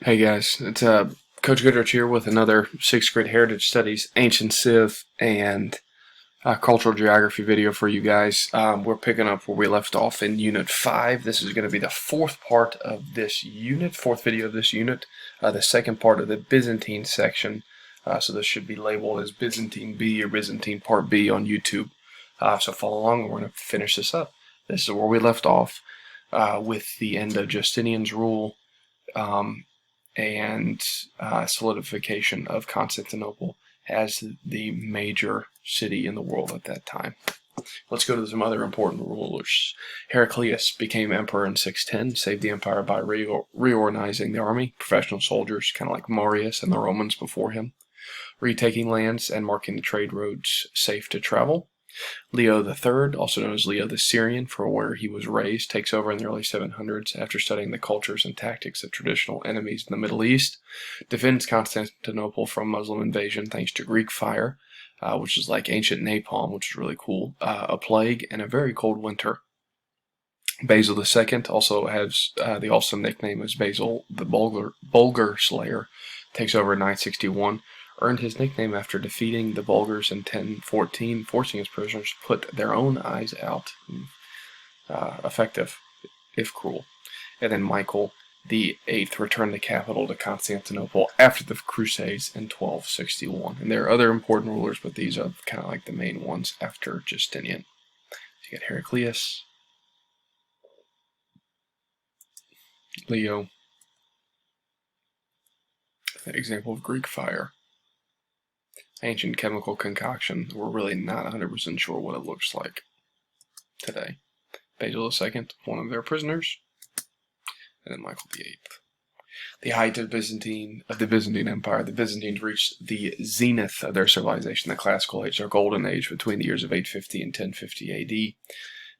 Hey guys, it's Coach Goodrich here with another 6th grade Heritage Studies, Ancient Civ, and Cultural Geography video for you guys. We're picking up where we left off in Unit 5. This is going to be the fourth part of this unit, fourth video of this unit, the second part of the Byzantine section. So this should be labeled as Byzantine B or Byzantine Part B on YouTube. So follow along and we're going to finish this up. This is where we left off with the end of Justinian's rule. And solidification of Constantinople as the major city in the world at that time. Let's go to some other important rulers. Heraclius became emperor in 610, saved the empire by reorganizing the army, professional soldiers, kind of like Marius and the Romans before him, retaking lands and marking the trade roads safe to travel. Leo III, also known as Leo the Syrian, for where he was raised, takes over in the early 700s after studying the cultures and tactics of traditional enemies in the Middle East, defends Constantinople from Muslim invasion thanks to Greek fire, which is like ancient napalm, which is really cool, a plague, and a very cold winter. Basil II also has the awesome nickname as Basil the Bulgar Slayer, takes over in 961. Earned his nickname after defeating the Bulgars in 1014, forcing his prisoners to put their own eyes out. Effective, if cruel. And then Michael VIII returned the capital to Constantinople after the Crusades in 1261. And there are other important rulers, but these are kind of like the main ones after Justinian. So you got Heraclius, Leo, an example of Greek fire. Ancient chemical concoction. We're really not 100% sure what it looks like today. Basil II, one of their prisoners, and then Michael VIII. The height of the Byzantine Empire. The Byzantines reached the zenith of their civilization, the classical age, their golden age, between the years of 850 and 1050 AD.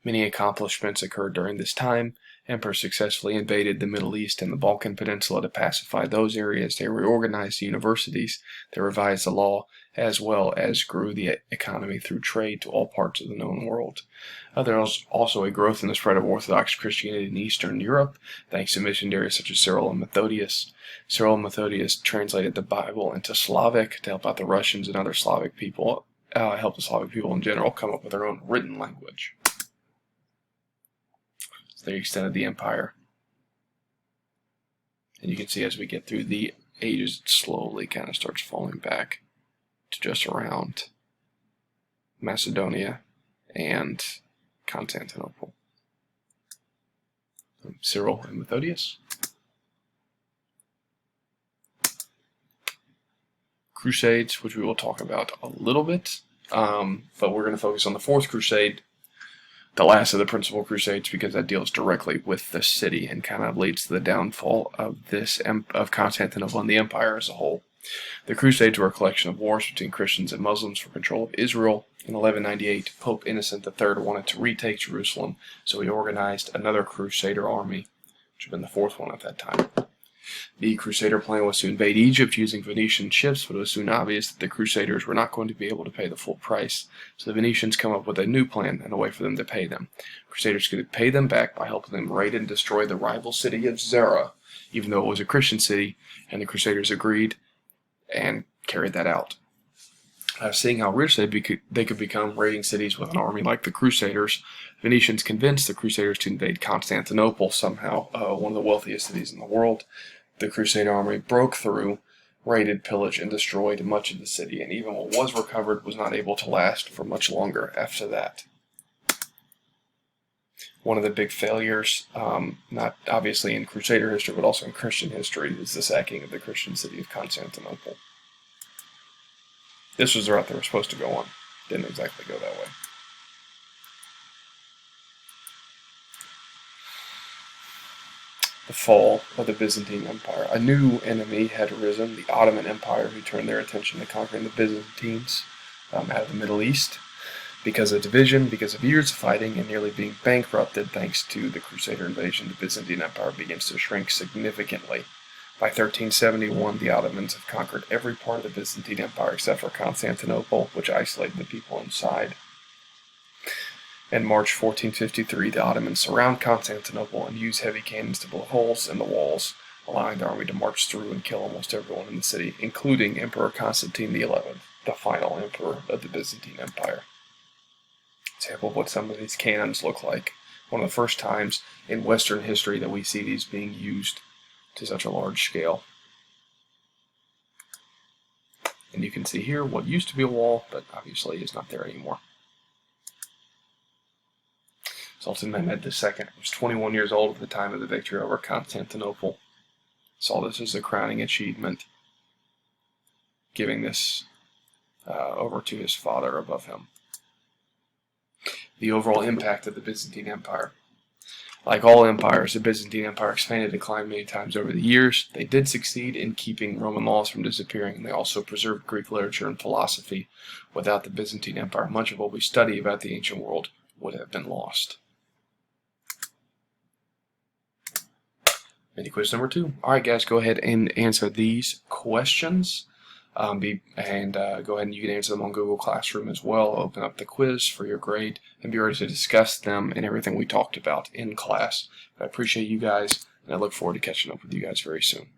Many accomplishments occurred during this time. Emperors successfully invaded the Middle East and the Balkan Peninsula to pacify those areas. They reorganized the universities. They revised the law, as well as grew the economy through trade to all parts of the known world. There was also a growth in the spread of Orthodox Christianity in Eastern Europe, thanks to missionaries such as Cyril and Methodius. Cyril and Methodius translated the Bible into Slavic to help out the Russians and other Slavic people, help the Slavic people in general come up with their own written language. They extended the empire. And you can see as we get through the ages, it slowly kind of starts falling back to just around Macedonia and Constantinople. Cyril and Methodius. Crusades, which we will talk about a little bit, but we're going to focus on the Fourth Crusade, the last of the principal crusades, because that deals directly with the city and kind of leads to the downfall of of Constantinople and the empire as a whole. The Crusades were a collection of wars between Christians and Muslims for control of Israel. In 1198, Pope Innocent III wanted to retake Jerusalem, so he organized another Crusader army, which had been the fourth one at that time. The Crusader plan was to invade Egypt using Venetian ships, but it was soon obvious that the Crusaders were not going to be able to pay the full price. So the Venetians come up with a new plan and a way for them to pay them. Crusaders could pay them back by helping them raid and destroy the rival city of Zara, even though it was a Christian city, and the Crusaders agreed and carried that out. Seeing how rich they could become raiding cities with an army like the Crusaders, Venetians convinced the Crusaders to invade Constantinople, somehow one of the wealthiest cities in the world. The Crusader army broke through, raided, pillaged, and destroyed much of the city, and even what was recovered was not able to last for much longer after that. One of the big failures, not obviously in Crusader history, but also in Christian history, is the sacking of the Christian city of Constantinople. This was the route they were supposed to go on. Didn't exactly go that way. The fall of the Byzantine Empire. A new enemy had arisen, the Ottoman Empire, who turned their attention to conquering the Byzantines out of the Middle East. Because of division, because of years of fighting, and nearly being bankrupted thanks to the Crusader invasion, the Byzantine Empire begins to shrink significantly. By 1371, the Ottomans have conquered every part of the Byzantine Empire except for Constantinople, which isolated the people inside. In March 1453, the Ottomans surround Constantinople and use heavy cannons to blow holes in the walls, allowing the army to march through and kill almost everyone in the city, including Emperor Constantine XI, the final emperor of the Byzantine Empire. Example of what some of these cannons look like. One of the first times in Western history that we see these being used to such a large scale. And you can see here what used to be a wall, but obviously is not there anymore. Sultan Mehmed II was 21 years old at the time of the victory over Constantinople. Saw this as a crowning achievement, giving this over to his father above him. The overall impact of the Byzantine Empire. Like all empires, the Byzantine Empire expanded and declined many times over the years. They did succeed in keeping Roman laws from disappearing, and they also preserved Greek literature and philosophy. Without the Byzantine Empire, much of what we study about the ancient world would have been lost. Mini quiz number 2. Alright guys, go ahead and answer these questions. Go ahead and you can answer them on Google Classroom as well. Open up the quiz for your grade and be ready to discuss them and everything we talked about in class. I appreciate you guys, and I look forward to catching up with you guys very soon.